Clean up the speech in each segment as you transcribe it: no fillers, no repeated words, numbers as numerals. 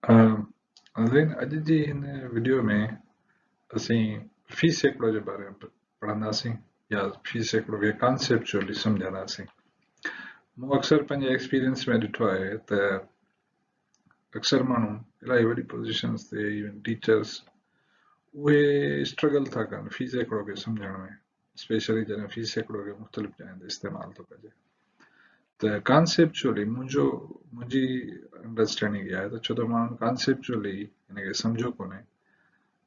Zen अॼु जी हिन video में असीं फी सैकड़ो जे बारे में पढ़ंदासीं या फी सैकड़ो खे कॉन्सेप्चुअली सम्झंदासीं। मूं अक्सर पंहिंजे एक्सपीरियंस में ॾिठो आहे त अक्सर माण्हू इलाही वॾी पोज़ीशन्स ते इवन टीचर्स उहे स्ट्रगल था कनि फी सैकड़ो खे सम्झण में, स्पेशली जॾहिं फी सैकड़ो खे मुख़्तलिफ़ जॻहियुनि ते इस्तेमालु थो कजे। त कॉन्सेप्चुअली मुंहिंजी अंडरस्टैंडिंग इहा आहे त छो त माण्हुनि कॉन्सेप्चुअली हिनखे सम्झो कोन्हे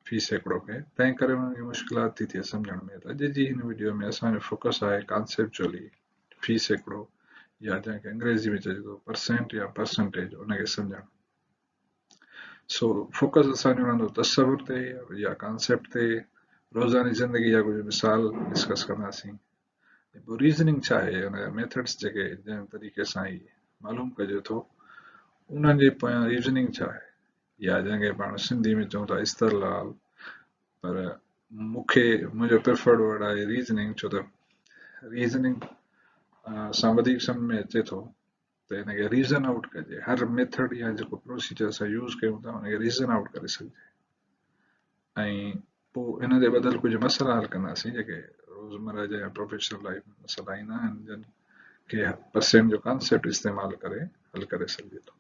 फी सैकड़ो खे, तंहिं करे उन्हनि खे मुश्किलात थी थिए सम्झण में। त अॼु जी हिन वीडियो में असांजो फोकस आहे कॉन्सेप्चुअली फी सैकड़ो या जंहिंखे अंग्रेज़ी में चइजे थो परसेंट या परसेंटेज उनखे सम्झणु। सो फोकस असांजो रहंदो तसवुर ते या कॉन्सेप्ट ते, रोज़ानी ज़िंदगी जा कुझु मिसाल डिस्कस कंदासीं। पोइ रीज़निंग छा आहे, हुनजा मेथड्स जेके जंहिं तरीक़े सां ई मालूम कजे थो उन्हनि जे पोयां रीज़निंग छा आहे, या जंहिंखे पाण सिंधी में चऊं था istadlal, पर मुंहिंजो प्रिफर्ड वर्ड आहे रीज़निंग, छो त रीज़निंग सां वधीक सम्झ में अचे थो त हिनखे रीज़न आउट कजे, हर मेथड या जेको प्रोसीजर असां यूज़ कयूं था हुनखे रीज़न आउट करे सघिजे। ऐं पोइ इन जे बदल कुझु मसइला हल कंदासीं जेके रोज़मर्रा जा प्रोफेशनल लाइफ में मसइला ईंदा आहिनि जिनखे परसेंट जो कॉन्सेप्ट इस्तेमालु करे हल करे सघिजे थो।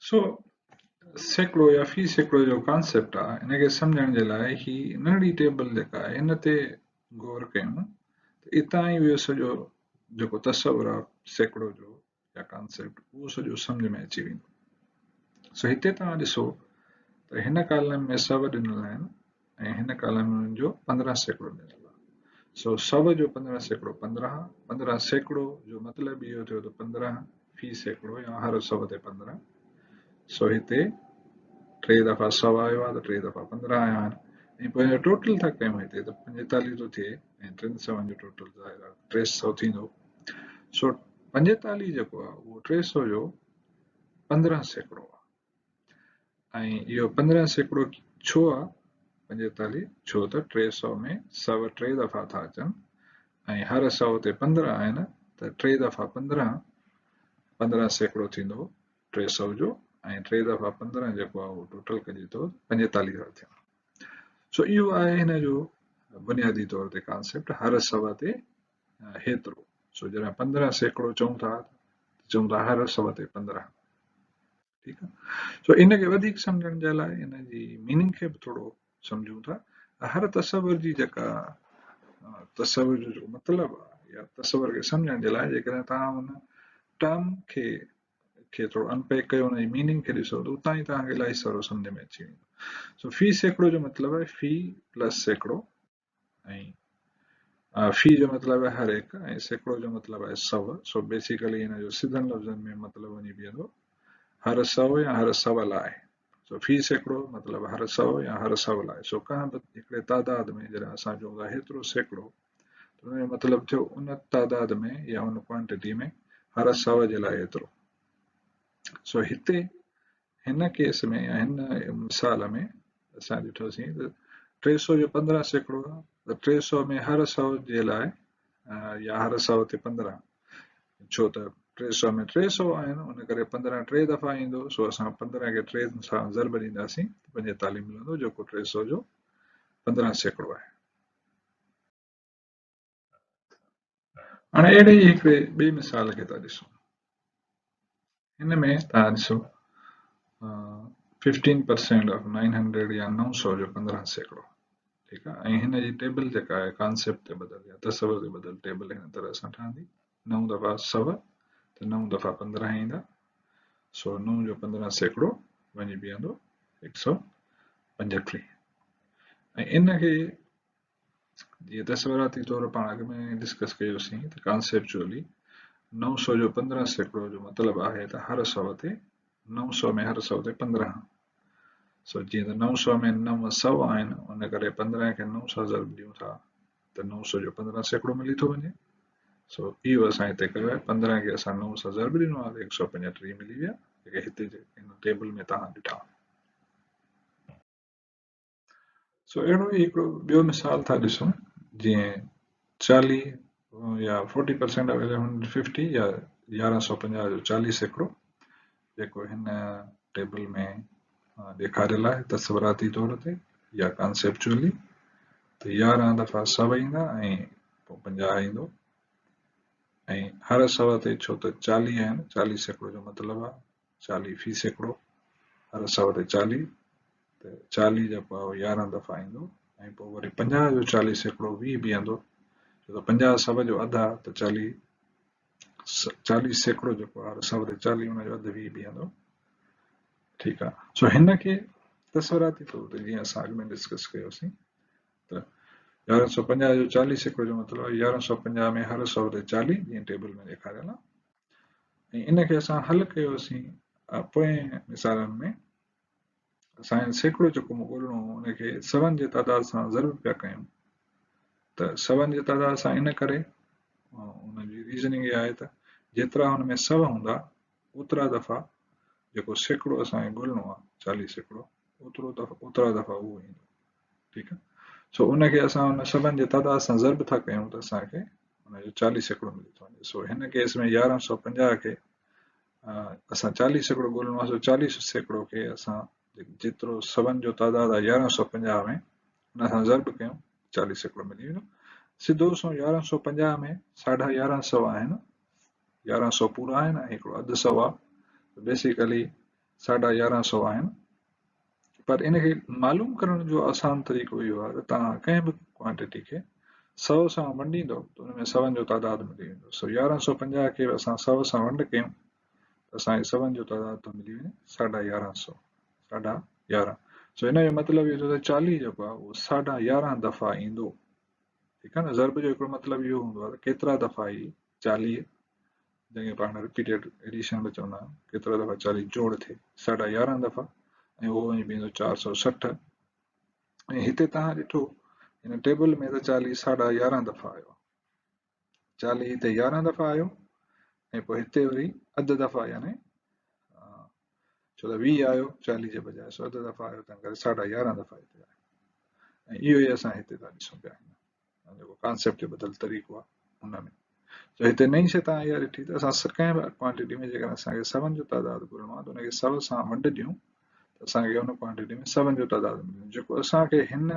सो सैकड़ो या फी सैकड़ो जो कॉन्सेप्ट आहे, इनखे सम्झण जे लाइ ही नंढड़ी टेबल जेका आहे इन ते गौर कयूं त इतां ई इहो सॼो जेको तसवुर आहे सैकड़ो जो या कॉन्सेप्ट उहो सॼो सम्झ में अची वेंदो। सो हिते तव्हां ॾिसो त हिन कॉलम में 100 ॾिनल आहिनि ऐं हिन कॉलम में जो 15 सैकड़ो ॾिनल आहे। सो 100 जो 15 सैकड़ो 15 सैकड़ो जो मतिलबु इहो थियो त 15 फी सैकड़ो या हर 100 ते 15। सो हिते 3 दफ़ा 100 आयो आहे त 3 दफ़ा 15 आया आहिनि ऐं पोइ टोटल था कयूं हिते त 45 थो थिए ऐं 300 जो टोटल ज़ाहिर आहे 300 थींदो। सो 45 जेको आहे उहो 300 जो 15 सैकड़ो आहे ऐं इहो 15 सैकड़ो छो आहे 45, छो त 300 में 100 3 दफ़ा था अचनि ऐं हर 100 ते 15 आहिनि त 3 दफ़ा 15 सैकड़ो थींदो 300 जो ऐं 3 दफ़ा 15 जेको आहे उहो टोटल कजे थो 45 था थियनि। सो इहो आहे हिन जो बुनियादी तौर ते कॉन्सेप्ट, हर 100 ते हेतिरो। सो जॾहिं 15 सैकड़ो चऊं था हर 100 ते 15। ठीकु आहे। सो इनखे वधीक सम्झण जे लाइ इन जी मीनिंग खे बि थोरो सम्झूं था। हर तसवुर जी जेका तसवुर जो मतिलबु आहे या तसवुर खे सम्झण जे लाइ जेकॾहिं तव्हां हुन टर्म खे थोरो अनपैक कयो, हुनजी मीनिंग खे ॾिसो त उतां ई तव्हांखे इलाही सारो सम्झ में अची वेंदो। सो फी सैकड़ो जो मतिलबु आहे फी प्लस सैकड़ो ऐं फी जो मतिलबु आहे हर हिकु ऐं सैकड़ो जो मतिलबु आहे 100। सो बेसिकली हिन जो सिधनि लफ़्ज़नि में मतिलबु वञी बीहंदो हर 100 या हर 100 लाइ। सो फी सैकड़ो मतिलबु हर 100 या हर 100 लाइ। सो कंहिं बि हिकिड़े तादाद में जॾहिं असां चऊं था हेतिरो सैकड़ो त हुनजो मतिलबु थियो उन तादाद में या उन क्वांटिटी में हर 100 जे लाइ एतिरो। सो हिते हिन केस में या हिन मिसाल में असां ॾिठोसीं त 300 जो 15 सैकड़ो आहे त 300 में हर 100 जे लाइ या हर 100 ते 15, छो त 300 में 300 आहिनि उन करे 15 3 दफ़ा ईंदो। सो असां 15 खे 3 सां ज़रब ॾींदासीं 45 मिलंदो जेको 300 जो 15 सैकड़ो आहे। हाणे अहिड़े ई हिकिड़े ॿिए मिसाल खे था ॾिसूं। हिन में तव्हां ॾिसो 15% ऑफ 900 या 900 जो 15 सैकड़ो। ठीकु आहे। ऐं हिन जी टेबल जेका आहे कॉन्सेप्ट ते बदल या तसवुर ते बदल टेबल हिन तरह सां ठहंदी 9 दफ़ा 100 त 9 दफ़ा 15 ईंदा। सो 9 जो 15 सैकड़ो वञी बीहंदो 135। ऐं इनखे जीअं तसवुराती तौर पाण अॻ में डिस्कस कयोसीं त कॉन्सेप्चुअली 900 जो 15 सैकड़ो जो मतिलबु आहे त हर 100 ते 900 में हर 100 ते 15। सो जीअं त 900 में 9 100 आहिनि उन करे 15 खे 9 सां ज़रब ॾियूं था त 900 जो 15 सैकड़ो मिली थो वञे। सो इहो असां हिते कयो आहे 15 खे असां 9 सां ज़रब ॾिनो आहे 135 मिली विया जेके हिते हिन टेबल में तव्हां ॾिठा। सो अहिड़ो ई हिकिड़ो ॿियो मिसाल था ॾिसूं जीअं 40 या 40% ऑफ 1150 या 1150 जो 40 सैकड़ो जेको हिन टेबल में ॾेखारियल आहे तस्वराती तौर ते या कॉन्सेप्चुअली त 11 दफ़ा सब ईंदा ऐं पोइ 50 ईंदो ऐं हर सव ते छो त 40 आहिनि 40 सैकड़ो जो मतिलबु आहे 40 फी सैकड़ो हर सव ते 40 त 40 जेको आहे 11 दफ़ा ईंदो ऐं पोइ वरी 50 जो 40 सैकड़ो 20 बीहंदो छो त 50 सव जो अधु आहे त 40 सैकड़ो जेको आहे हर सव ते 40 हुन जो अधु 20 बीहंदो ठीकु आहे सो हिन खे तस्वराती तौर ते जीअं असां अॻु में डिस्कस कयोसीं त 1150 जो 40 सैकड़ो जो मतिलबु आहे 1150 में हर सौ ते 40 जीअं टेबल में ॾेखारियल आहे ऐं इन खे असां हल कयोसीं पोएं मिसालनि में असां सैकड़ो जेको ॻोल्हणो हो उनखे सवनि जे तादाद सां ज़र्ब पिया कयूं त सवनि जे तादाद सां इन करे उनजी रीज़निंग इहा आहे त जेतिरा हुन में सव हूंदा ओतिरा दफ़ा जेको सैकड़ो असांखे ॻोल्हणो आहे 40 सैकड़ो ओतिरा दफ़ा उहो ईंदो ठीकु आहे सो उनखे असां हुन सभनि जे तादाद सां ज़र्ब था कयूं त असांखे हुनजो 40 सैकड़ो मिली थो वञे सो हिन केस में 1150 खे असां 40 सैकड़ो ॻोल्हणो आहे सो 40 सैकड़ो खे असां जेतिरो सवनि जो तादाद आहे 1150 में हुन सां ज़र्ब कयूं 40 सैकड़ो मिली वेंदो सिधो सो 1150 में 1150 आहिनि 1100 पूरा आहिनि ऐं हिकिड़ो अधु सौ आहे बेसिकली 1150 आहिनि पर इनखे मालूम करण जो आसान तरीक़ो इहो आहे त तव्हां कंहिं बि क्वांटिटी खे 100 सां वंडींदो त हुन में सवनि जो तादाद मिली वेंदो सो 1150 खे असां 100 सां वंड कयूं त असांखे सवनि जो तादाद थो मिली वञे 1150 11 सो हिन जो मतिलबु इहो त 40 जेको आहे उहो 11.5 दफ़ा ईंदो ठीकु आहे न ज़र्ब जो हिकिड़ो मतिलबु इहो हूंदो आहे त केतिरा दफ़ा ई 40 जंहिंखे पाण रिपीटेड एडिशन में चवंदा आहियूं केतिरा दफ़ा 40 जोड़ थिए 11.5 दफ़ा ऐं उहो वञी बीहंदो 460 ऐं हिते तव्हां ॾिठो हिन टेबल में त 40 11.5 दफ़ा आयो 40 हिते 11 दफ़ा आयो ऐं पोइ हिते वरी अधु दफ़ा यानी छो त 20 आयो 40 जे बजाए सो अधु दफ़ा आयो तंहिं करे 11.5 दफ़ा हिते आयो ऐं इहो ई असां हिते था ॾिसूं पिया जेको कॉन्सेप्ट जो बदल तरीक़ो आहे हुन में सो हिते नई शइ तव्हां इहा ॾिठी त असां कंहिं बि क्वांटिटी में जेकॾहिं असांखे सवनि जो तादाद ॻोल्हणो आहे त उनखे 100 सां वंड ॾियूं त असांखे हुन क्वांटिटी में सवनि जो तादाद मिलंदो जेको असांखे हिन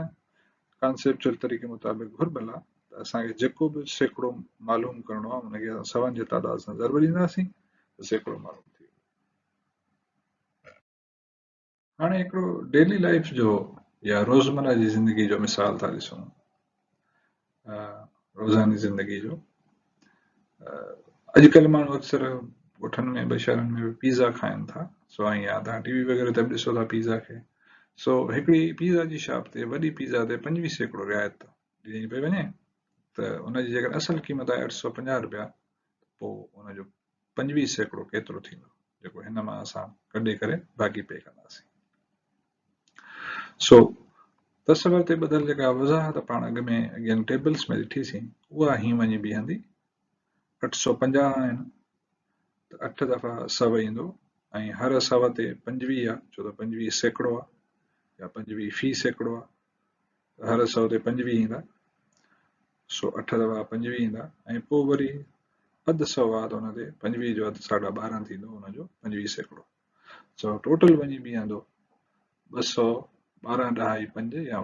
कॉन्सेप्चुअल तरीक़े मुताबिक़ घुर्बल आहे त असांखे जेको बि सैकड़ो मालूम करणो आहे उनखे असां सवनि जे तादाद सां ज़र्ब ॾींदासीं त सैकड़ो मालूम थी वेंदो हाणे हिकिड़ो डेली लाइफ जो या रोज़मर्रा जी ज़िंदगी जो मिसाल था ॾिसूं रोज़ानी ज़िंदगी जो अॼुकल्ह माण्हू अक्सर ॻोठनि में ॿ शहरनि में पिज़ा खाइनि था सो ऐं या तव्हां टीवी वग़ैरह ते बि ॾिसो था पिज़ा खे सो हिकिड़ी पिज़ा जी शॉप ते वॾी पिज़ा ते 25 सैकड़ो रिआयत ॾिनी पई वञे त उनजी जेकर असल क़ीमत आहे 850 रुपया पोइ उनजो 25 सैकड़ो केतिरो थींदो जेको हिन मां असां कढे करे बाक़ी पे कंदासीं सो तस्वर ते ॿधल जेका वज़ाहत पाण अॻु में अॻियां टेबल्स में ॾिठीसीं उहा हीअं वञी बीहंदी 850 आहिनि त 8 दफ़ा सव ईंदो ऐं हर सव ते 25 आहे छो त 25 सैकड़ो आहे या 25 फी सैकड़ो आहे हर सौ ते 25 ईंदा सो 8 दफ़ा 25 ईंदा ऐं पोइ वरी अधु सौ आहे त हुन ते 25 जो अधु 12.5 थींदो हुनजो 25 सैकड़ो सो टोटल वञी बीहंदो 212.5 या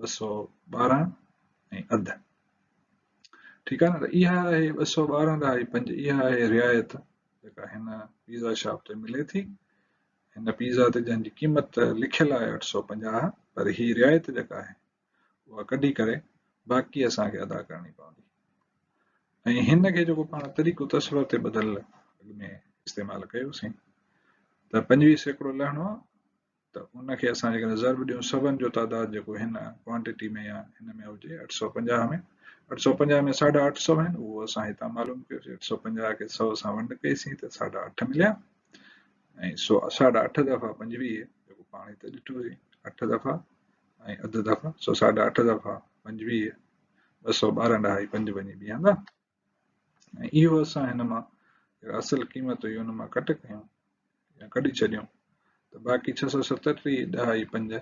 212 ऐं अधु ठीकु आहे न त इहा आहे 212.5 इहा आहे रिआयत जेका हिन पिज़ा शॉप ते मिले थी हिन पिज़ा ते जंहिंजी क़ीमत लिखियल आहे 850 पर ही रिआयत जेका आहे उहा कढी करे बाक़ी असांखे अदा करणी पवंदी ऐं हिन खे जेको पाण तरीक़ो तस्वर ते ॿधल अॻु में इस्तेमालु कयोसीं त 25 सैकड़ो लहणो आहे त उनखे असां जेकॾहिं ज़र्ब ॾियूं सवनि जो तादाद जेको हिन क्वांटिटी में या हिन में हुजे 850 में 850 में 850 आहिनि उहो असां हितां मालूम कयोसीं 850 खे 100 सां वंड कईसीं त 8.5 मिलिया ऐं सो 8.5 दफ़ा 25 जेको पाण हिते ॾिठोसीं 8 दफ़ा ऐं अधु दफ़ा सो 8.5 दफ़ा 25 212.5 पंज वञी बीहंदा ऐं इहो असां हिन मां असल क़ीमत हुई हुन मां कट कयूं या कढी छॾियूं त बाक़ी 637.5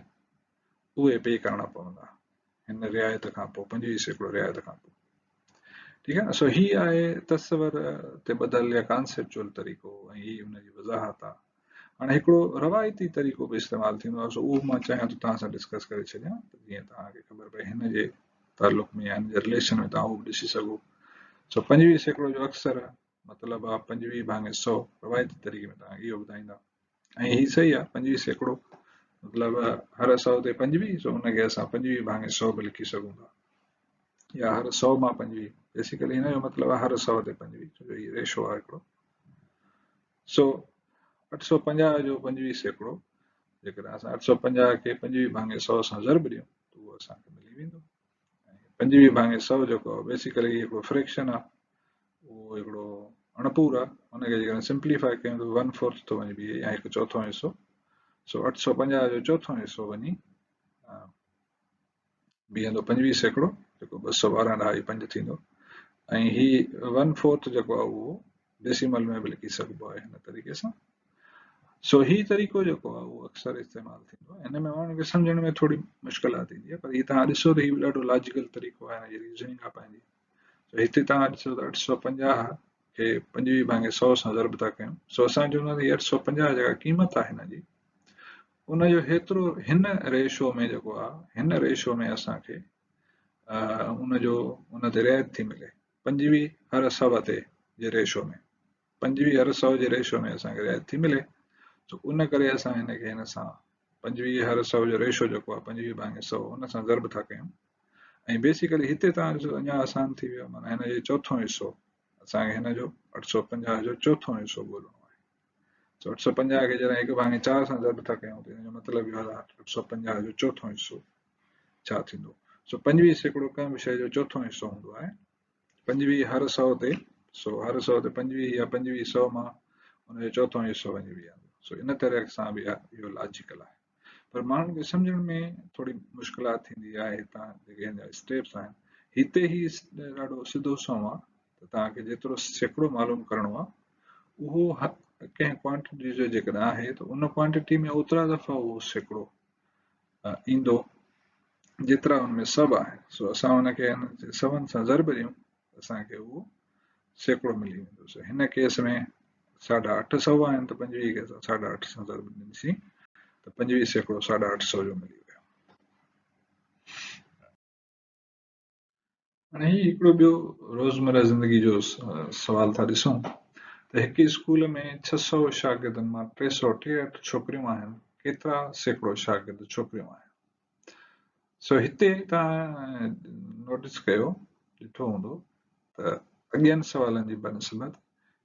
उहे पे करणा पवंदा हिन रिआयत खां पोइ 25 सैकड़ो रिआयत खां पोइ ठीक है। सो ही आहे तस्वर ते बदल या कॉन्सेप्चुअल तरीक़ो ऐं ही उनजी वज़ाहत आहे। हाणे हिकिड़ो रवायती तरीक़ो बि इस्तेमालु थींदो आहे, सो उहो मां चाहियां त तव्हां सां डिस्कस करे छॾियां जीअं तव्हांखे ख़बर पए हिन जे तालुक में या हिन जे रिलेशन में तव्हां उहो ॾिसी सघो। सो 25 सैकड़ो जो अक्सर मतिलबु आहे 25/100 रवायती तरीक़े में तव्हां इहो ॿुधाईंदा ऐं ही सही आहे। 25 सैकड़ो मतिलबु हर 100 ते 25, सो हुनखे असां 25/100 बि लिखी सघूं था या हर 100 मां 25। बेसिकली हिन जो मतिलबु आहे हर 100 ते 25, छो जो हीउ रेशो आहे हिकिड़ो। सो 850 जो 25 सैकड़ो जेकॾहिं असां 850 खे 25/100 सां ज़रब ॾियूं त उहो असांखे मिली वेंदो। 25/100 जेको आहे बेसिकली हिकिड़ो फ्रैक्शन आहे, उहो हिकिड़ो अणपूर आहे, हुनखे जेकॾहिं सिंप्लीफाई कयूं त 1/4 थो वञी बीहे या 1/4 हिसो। सो 850 जो 1/4 हिसो वञी बीहंदो 25 सैकड़ो जेको 212.5 थींदो ऐं ही 1/4 जेको आहे उहो डेसिमल में बि लिखी सघिबो आहे हिन तरीक़े सां। सो ही तरीक़ो जेको आहे उहो अक्सर इस्तेमालु थींदो आहे। हिन में माण्हुनि खे सम्झण में थोरी मुश्किलात ईंदी आहे, पर हीउ तव्हां ॾिसो त हीउ ॾाढो लॉजिकल तरीक़ो आहे, हिन जी रीज़निंग आहे पंहिंजी। सो हिते तव्हां ॾिसो त 850 खे 25/100 सां ज़रब था कयूं। सो असां चवंदासीं 850 जेका क़ीमत आहे हिन जी, उनजो हेतिरो हिन रेशो में जेको आहे, हिन रेशो में असांखे उन ते रिआयत थी मिले 25 हर 100 ते जे रेशो में, 25 हर 100 जे रेशो में असांखे रिआयत थी मिले। सो उन करे असां हिनखे हिन सां 25 हर 100 जो रेशो जेको आहे 25/100 उन सां ज़रब था कयूं ऐं बेसिकली हिते तव्हां ॾिसो अञा आसान थी वियो, माना हिन जो चोथों हिसो असांखे हिन जो 850 जो चोथों हिसो ॻोल्हणो आहे। सो 850 खे जॾहिं 1/4 सां ज़रब था कयूं त हिन जो मतिलबु इहो आहे 850 जो चोथों हिसो छा थींदो। सो 25 सैकड़ो कंहिं बि शइ जो चोथों हिसो हूंदो आहे। 25 हर 100 ते, सो हर 100 ते 25 या 25 100 मां हुनजो चोथों हिसो वञी बीहंदो। सो इन तरह सां बि इहो लॉजिकल आहे, पर माण्हुनि खे सम्झण में थोरी मुश्किलात थींदी आहे। हितां जेके हिन जा स्टेप्स आहिनि, हिते ई ॾाढो सिधो सओं आहे त तव्हांखे जेतिरो सैकड़ो मालूम करणो आहे उहो कंहिं क्वांटिटी जो जेकॾहिं आहे त उन क्वांटिटी में ओतिरा दफ़ा उहो सैकड़ो ईंदो जेतिरा हुनमें सब आहिनि। सो असां हुनखे सबनि सां ज़रब ॾियूं असांखे उहो सैकड़ो मिली वेंदो। सो हिन केस में 850 आहिनि त 25 खे असां 850 सां ज़रब ॾींदासीं त 25 सैकड़ो 850 जो मिली वियो। हाणे ही हिकिड़ो ॿियो रोज़मर्रा ज़िंदगी जो सवाल था ॾिसूं त हिकु स्कूल में 600 शागिर्दनि मां 363 छोकिरियूं आहिनि, केतिरा सैकड़ो शागिर्द छोकिरियूं आहिनि। सो हिते तव्हां नोटिस कयो, ॾिठो हूंदो त अॻियनि सवालनि जी बनस्बत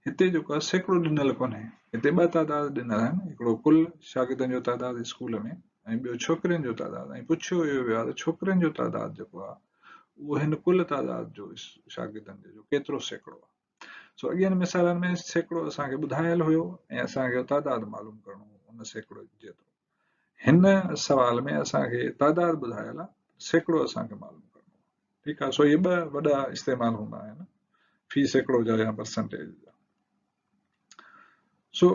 हिते जेको आहे सैकड़ो ॾिनल कोन्हे, हिते ॿ तादाद ॾिनल आहिनि, हिकिड़ो कुल शागिर्दनि जो तादाद स्कूल में ऐं ॿियो छोकिरियुनि जो तादाद। ऐं पुछियो वियो आहे त छोकिरियुनि जो तादाद जेको आहे उहो हिन कुल तादाद जो शागिर्दनि जो केतिरो सैकड़ो आहे। सो अॻियनि मिसालनि में सैकड़ो असांखे ॿुधायल हुयो ऐं असांखे तादाद मालूम करणो हो उन सैकड़ो जेतिरो। हिन सवाल में असांखे तादाद ॿुधायल आहे, सैकड़ो असांखे मालूम करणो आहे। ठीकु आहे। सो इहे ॿ वॾा इस्तेमालु हूंदा आहिनि फी सैकड़ो जा या परसेंटेज जा। सो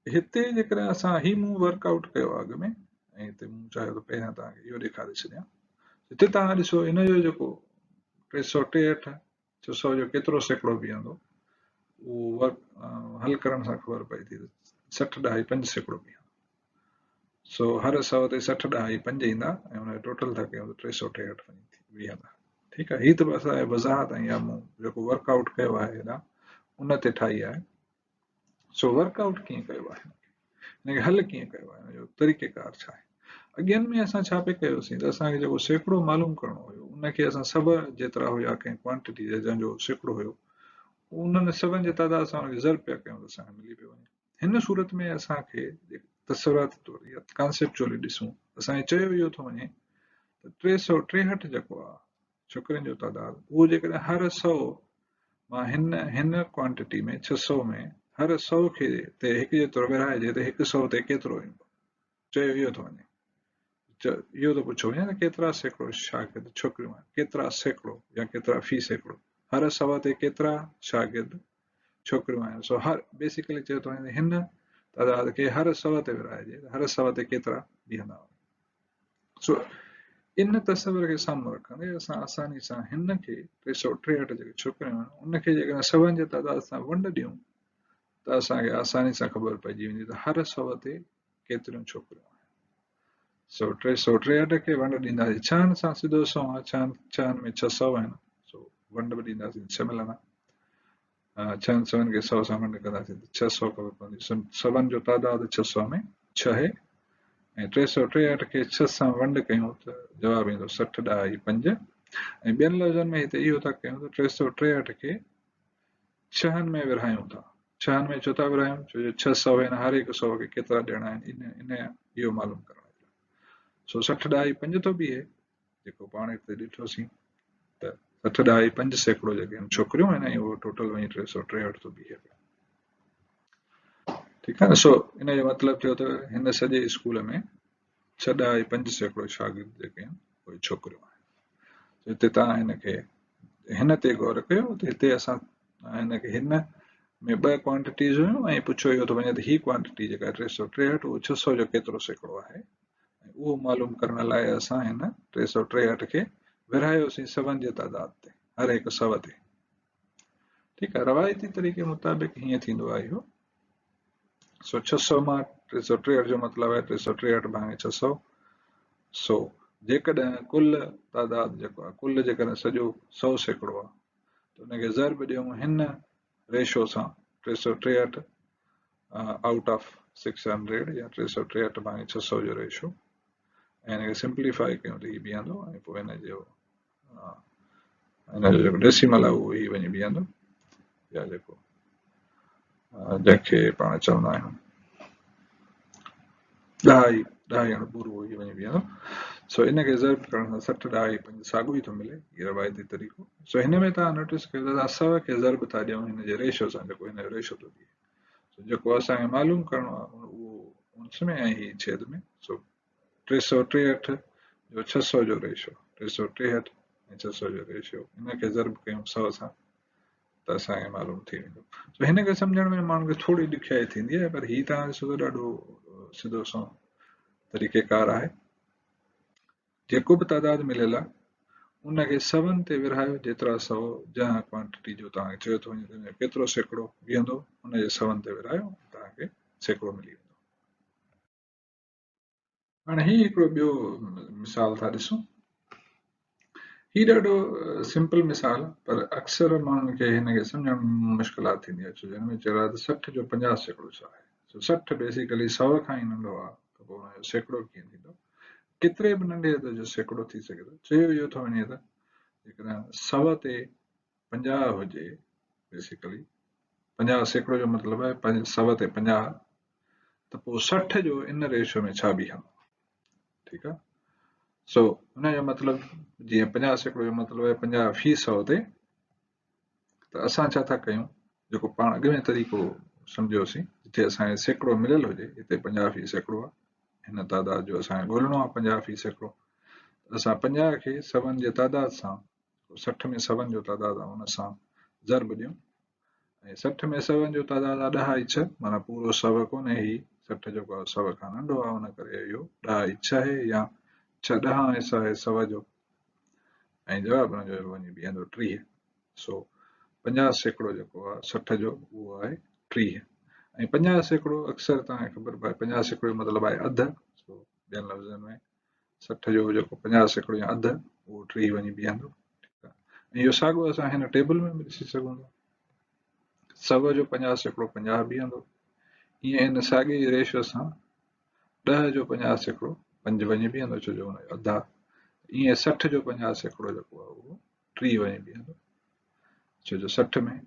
हिते जेकॾहिं असां ही मूं वर्कआउट कयो आहे अॻु में ऐं हिते मूं चाहियो त पहिरियां तव्हांखे इहो ॾेखारे छॾियां। हिते तव्हां ॾिसो हिन जो जेको 363 600 जो केतिरो सैकड़ो बीहंदो, उहो वर्क हल करण सां ख़बर पए थी त 60.5 सैकड़ो बीहंदो। सो हर 100 ते 60.5 ईंदा ऐं हुनजो टोटल था कयूं त 363 बीहंदा। ठीकु आहे। हीअ त असांजे वज़ाहत ऐं या मूं जेको वर्कआउट कयो आहे हेॾां उन ते ठाही आहे। सो वर्कआउट कीअं कयो आहे, हिनखे हल कीअं कयो आहे, हिनजो तरीक़ेकार छा आहे। अॻियनि में असां छा पे कयोसीं त असांखे जेको सैकड़ो मालूम करणो हुयो उनखे असां सब जेतिरा हुया कंहिं क्वांटिटी जंहिंजो सैकड़ो हुयो उन्हनि सभिनि जे तादाद सां हुनखे ज़रब पिया कयूं त असांखे मिली पियो वञे। हिन सूरत में असांखे तस्वराती तौर या कॉन्सेप्चुअली ॾिसूं असांखे चयो इहो थो वञे त 363 जेको आहे छोकिरियुनि जो तादाद, उहो जेकॾहिं हर 100 मां हिन क्वांटिटी में 600 में हर 100 खे ते हिकु जेतिरो विरहाइजे त 100 ते केतिरो ईंदो, चयो इहो थो वञे। इहो थो पुछो वञे त केतिरा सैकड़ो शागिर्द छोकिरियूं आहिनि, केतिरा सैकड़ो या केतिरा फी सैकड़ो हर 100 ते केतिरा शागिर्द छोकिरियूं आहिनि। सो हर बेसिकली चयो थो वञे हिन तादाद खे हर 100 ते विरहाइजे, हर 100 ते केतिरा बीहंदा। सो इन तस्वर खे साम्हूं रखंदे असां आसानी सां हिन खे 363 जेके छोकिरियूं आहिनि उनखे जेकॾहिं सवनि जे तइदाद सां वंड ॾियूं त असांखे आसानी सां ख़बर पइजी वेंदी त हर 100 ते केतिरियूं छोकिरियूं आहिनि। सो 363 खे वंड ॾींदासीं 6 सां, सिधो 100 आहे, 6 में 600 आहिनि, सो वंड बि ॾींदासीं 6 मिलंदा। 6 सवनि खे 100 सां वंड कंदासीं त 600 ख़बर पवंदी। सवनि जो तइदाद 600 में 6 आहे ऐं 363 खे 6 सां वंड कयूं त जवाबु ईंदो 60 ॾह 5। ऐं ॿियनि लफ़्ज़नि में हिते इहो था कयूं त 363 खे 6 में विरहायूं था। 6 में छो था विरहायूं? छो जो 600 आहिनि, हर हिकु 100 खे केतिरा ॾियणा आहिनि इन इहो मालूम करणु। सो 60 ॾह 5 थो बीहे, जेको पाण हिते ॾिठोसीं त 60 ॾह 5 सैकड़ो जेके आहिनि छोकिरियूं आहिनि ऐं उहो टोटल वञी 363 थो बीहे पियो। ठीकु आहे न। सो इन जो मतिलबु थियो त हिन सॼे स्कूल में 6 ॾह 5 सैकड़ो शागिर्द जेके आहिनि उहे छोकिरियूं आहिनि। हिते तव्हां हिनखे हिन ते गौर कयो त हिते असां हिनखे हिन में 2 क्वांटिटीज़ हुयूं ऐं पुछियो इहो थो वञे त ही क्वांटिटी जेका 363 उहो 600 जो केतिरो सैकड़ो आहे। उहो मालूम करण लाइ असां हिन 363 खे विरहायोसीं सवनि जे तइदाद ते, हर हिकु 100 ते। ठीकु आहे। रवायती तरीक़े मुताबिक़ हीअं थींदो आहे इहो। सो 600 मां 363 जो मतिलबु आहे 363 भाङे 600। सो जेकॾहिं कुल तइदाद जेको आहे कुल जेकॾहिं सॼो 100 सैकड़ो आहे त उनखे ज़र्ब ॾियूं हिन रेशो सां 363 आउट ऑफ 600 या 363 भाङे 600 जो रेशो, ऐं हिनखे सिंप्लीफाई कयूं त हीउ बीहंदो ऐं पोइ हिनजो जेको डेसिमल आहे उहो ई वञी बीहंदो, या जेको जंहिंखे पाण चवंदा आहियूं ॾह पूरो ई वञी बीहंदो। सो इनखे ज़र्ब करण सां 60 ॾह 5 साॻियो ई थो मिले, हीउ रवायती तरीक़ो। सो हिन में तव्हां नोटिस कयो त असां 100 खे ज़र्ब था ॾियूं हिन जे रेशो सां, जेको हिन जो रेशो थो बीहे। सो जेको असांखे मालूम करणो आहे उहो उन्स में ऐं ही छेद में। सो 363 जो 600 जो रेशो, 363 ऐं 600 जो रेशो, इनखे ज़र्ब कयूं 100 सां त असांखे मालूम थी वेंदो। सो हिनखे सम्झण में माण्हुनि खे थोरी ॾुखियाई थींदी आहे, पर हीउ तव्हां ॾिसो त ॾाढो सिधो सो तरीक़ेकार आहे। जेको बि तइदाद मिलियल आहे उनखे सवनि ते विरहायो, जेतिरा 100 जंहिं क्वांटिटी जो तव्हांखे चयो थो वञे केतिरो सैकड़ो बीहंदो उनजे सवनि ते विरहायो, तव्हांखे सैकड़ो मिली वेंदो। हाणे ही हिकिड़ो ॿियो मिसाल था ॾिसूं। ही ॾाढो सिंपल मिसाल, पर अक्सर माण्हुनि खे हिनखे सम्झण में मुश्किलात थींदी आहे, छो जो हिन में चयो आहे त 60 जो 50 सैकड़ो छा आहे। 60 बेसिकली 100 खां ई नंढो आहे, त पोइ हुनजो सैकड़ो कीअं थींदो? केतिरे बि नंढे हद जो सैकड़ो थी सघे थो। चयो इहो थो वञे त जेकॾहिं 100 ते 50 हुजे, बेसिकली 50 सैकड़ो जो मतिलबु आहे 100 ते 50, त पोइ 60 जो इन रेशो में छा बीहंदो? ठीकु आहे। सो हुनजो मतिलबु जीअं 50 सैकड़ो जो मतिलबु आहे 50 फी 100 ते, त असां छा था कयूं, जेको पाण अॻ में तरीक़ो सम्झोसीं, जिथे असांखे सैकड़ो मिलियल हुजे हिते 50 फी सैकड़ो आहे, हिन तइदाद जो असांखे ॻोल्हणो आहे 50 फी सैकड़ो। असां 50 खे सवनि जे तइदाद सां, 60 में सवनि जो तइदाद आहे उन सां ज़र्ब ॾियूं, ऐं 60 में सवनि जो तइदाद आहे 10 ई 6, माना पूरो 100 कोन्हे, ही 60 जेको आहे 100 खां नंढो आहे, उन करे इहो 10 ई 6 आहे, या 6 ॾह हिसा आहे 100 जो, ऐं जवाबु हुनजो वञी बीहंदो 30। सो 50 सैकड़ो जेको आहे 60 जो उहो आहे 30, ऐं 50 सैकड़ो अक्सर तव्हांखे ख़बर पए 50 सैकड़ो जो मतिलबु आहे अधु। सो ॿियनि लफ़्ज़नि में 60 जो जेको 50 सैकड़ो या अधु उहो 30 वञी बीहंदो। ठीकु आहे। ऐं इहो साॻियो असां हिन टेबल में बि ॾिसी सघूं था, 100 जो 50 सैकड़ो 50 बीहंदो, ईअं इन साॻे रेशो सां 10 जो 50 सैकड़ो 5 वञी बीहंदो, छो जो हुनजो अधु आहे। ईअं 60 जो 50 सैकड़ो जेको आहे उहो 30 वञी बीहंदो, छो जो 60 में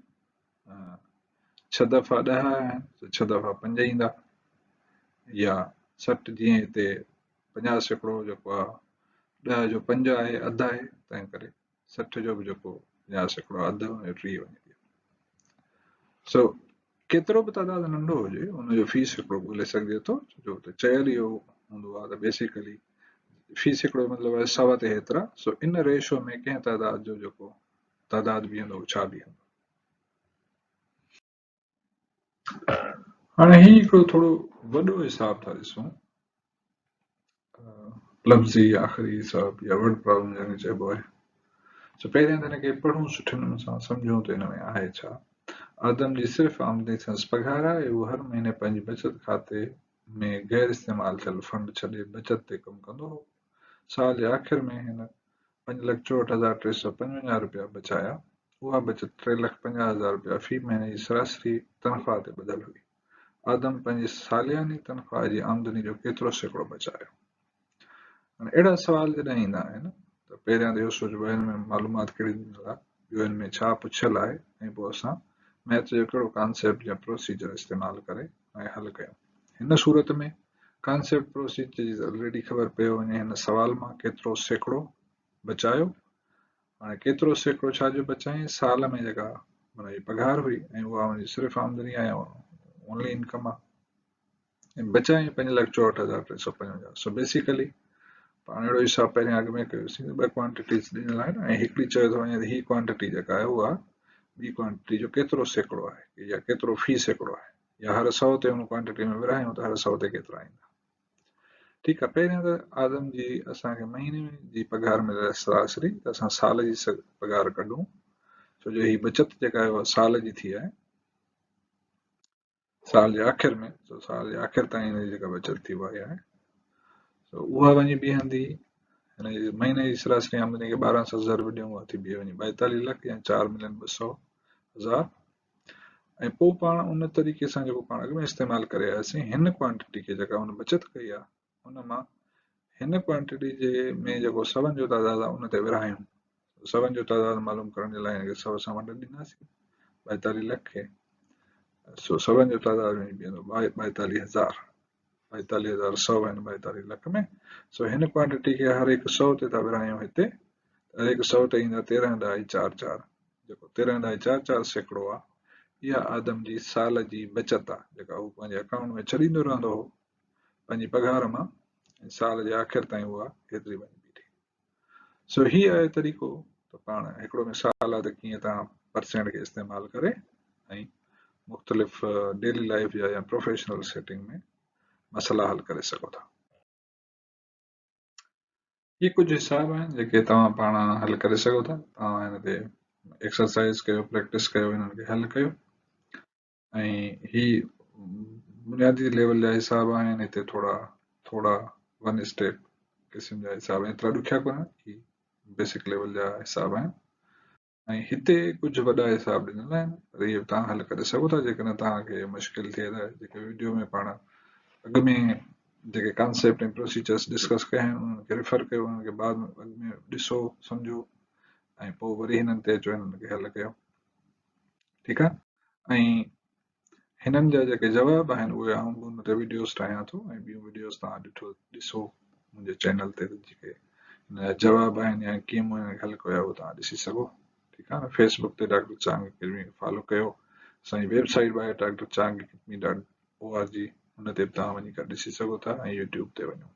6 दफ़ा 10 आहिनि त 6 दफ़ा 5 ईंदा, या 60 जीअं हिते 50 सैकड़ो जेको आहे 10 जो 5 आहे, अधु आहे, तंहिं करे 60 जो बि जेको 50 सैकड़ो अधु हुनजो 30 वञी बीहे। सो केतिरो बि तइदाद नंढो हुजे हुनजो फी सैकड़ो ॻोल्हे सघिजे थो, छो जो हुते चयल इहो हूंदो आहे त बेसिकली फी सैकड़ो मतिलबु आहे 100 ते हेतिरा। सो इन रेशो में कंहिं तइदाद जो जेको तइदाद बीहंदो छा बीहंदो। हाणे ही हिकिड़ो थोरो वॾो हिसाब था ॾिसूं, लफ़्ज़ी आख़िरी हिसाब या वर्ड प्रॉब्लम जंहिंखे चइबो आहे। सो पहिरियां त हिनखे पढ़ूं सुठे नमूने सां सम्झूं त हिन में आहे छा। आदम जी सिर्फ़ आमदनी संदसि पघार आहे। उहो हर महीने पंहिंजी बचत खाते में गैर इस्तेमाल थियल फंड छॾे बचत ते कमु कंदो हो। साल जे आख़िर में हिन 5,64,355 रुपया बचाया। उहा बचत 3,50,000 रुपया फी महीने जी सरासरी तनख़्वाह ते ॿधल हुई। आदम पंहिंजी सालियानी तनख़्वाह जी आमदनी जो केतिरो सैकड़ो बचायो। हाणे अहिड़ा सवाल जॾहिं ईंदा आहिनि त पहिरियां त इहो सोचबो आहे हिन में मालूमात कहिड़ी ॾिनल आहे, ॿियो हिन में छा पुछियल आहे, ऐं पोइ असां मैथ जो कहिड़ो कॉन्सेप्ट या प्रोसीजर इस्तेमालु करे ऐं हल कयूं। हिन सूरत में कॉन्सेप्ट प्रोसीजर जी ऑलरेडी ख़बर पियो वञे हिन सवाल मां केतिरो सैकड़ो बचायो। हाणे केतिरो सैकड़ो छा जो बचायईं, साल में जेका हुनजी पघार हुई ऐं उहा हुनजी सिर्फ़ु आमदनी आहे, ओनली इनकम आहे, ऐं बचायईं 5,64,355। सो बेसिकली पाण अहिड़ो हिसाब पहिरियां अॻु में कयोसीं, ॿ क्वांटिटीज़ ॾिनल आहिनि ऐं हिकिड़ी चयो थो वञे त हीअ क्वांटिटी जेका आहे उहा ॿी क्वांटिटी जो केतिरो सैकड़ो आहे या केतिरो फी सैकड़ो आहे, या हर 100 ते हुन क्वांटिटी में विरहायूं त हर 100 ते केतिरा ईंदा। ठीकु आहे, पहिरियां त आदम जी असांखे महीने जी पघार मिले सरासरी, त असां साल जी पघार कढूं, छो जो हीअ बचत जेका आहे उहा साल जी थी आहे, साल जे आख़िर में, तो साल जे आख़िर ताईं हिनजी जेका बचत थी उहा आहे, उहा वञी बीहंदी हिन जी महीने जी सरासरी आमदनी खे 1200 ज़रूर ॾियूं, उहा थी बीहे वञी 42 लख या 4,200,000। ऐं पोइ पाण उन तरीक़े सां जेको पाण अॻु में इस्तेमालु करे आयासीं, हिन क्वांटिटी खे जेका हुन बचत कई आहे उन मां हिन क्वांटिटी जे में जेको सवनि जो तादाद आहे उन ते विरहायूं। सवनि जो तादाद मालूम करण जे लाइ हिनखे 100 सां वंड ॾींदासीं 42 लख खे। सो सवनि जो तादाद में बीहंदो 42,000, 42,100 आहिनि 42 लख में। सो हिन क्वांटिटी खे हर हिकु 100 ते था विरहायूं हिते, हर हिकु 100 ते ईंदा 13.44, जेको 13.44 सैकड़ो आहे। इहा आदम जी साल जी बचत आहे जेका हू पंहिंजे अकाउंट में छॾींदो रहंदो हो पंहिंजी पघार मां, ऐं साल जे आख़िर ताईं उहा केतिरी वञी बीठी। सो हीअ आहे तरीक़ो, त पाण हिकिड़ो मिसाल आहे त कीअं तव्हां परसेंट खे इस्तेमालु करे ऐं मुख़्तलिफ़ डेली लाइफ या प्रोफेशनल सेटिंग में मसइला हल करे सघो था। इहे कुझु हिसाब आहिनि जेके तव्हां पाण हल करे सघो था। तव्हां हिन ते एक्सरसाइज़ कयो, प्रैक्टिस कयो, हिननि खे हल कयो, ऐं ही बुनियादी लेवल जा हिसाब आहिनि। हिते थोड़ा वन स्टेप क़िस्म जा हिसाब, एतिरा ॾुखिया कोन, ही बेसिक लेवल जा हिसाब आहिनि। ऐं हिते कुझु वॾा हिसाब ॾिनल आहिनि, पर इहे तव्हां हल करे सघो था। जेकॾहिं तव्हांखे मुश्किल थिए त जेके वीडियो में पाण अॻु में जेके कॉन्सेप्ट ऐं प्रोसीजर्स डिस्कस कया आहिनि उन्हनि खे रिफर कयो, उन्हनि खे बाद में अॻु में ॾिसो, सम्झो, ऐं पोइ वरी हिननि ते अचो, हिननि खे हल कयो। ठीकु आहे। ऐं हिननि जा जेके जवाब आहिनि उहे आउं हुन ते वीडियोस ठाहियां थो, ऐं ॿियूं वीडियोस तव्हां ॾिसो मुंहिंजे चैनल ते, जेके हिन जा जवाब आहिनि या कीअं मूं हिनखे हल कयो आहे उहो तव्हां ॾिसी सघो। ठीकु आहे न। फेसबुक ते डॉक्टर चांग अकेडमी फॉलो कयो, असांजी वेबसाइट आहे drchangaccademy.org, हुन ते बि तव्हां वञी करे ॾिसी सघो था, ऐं यूट्यूब ते वञो।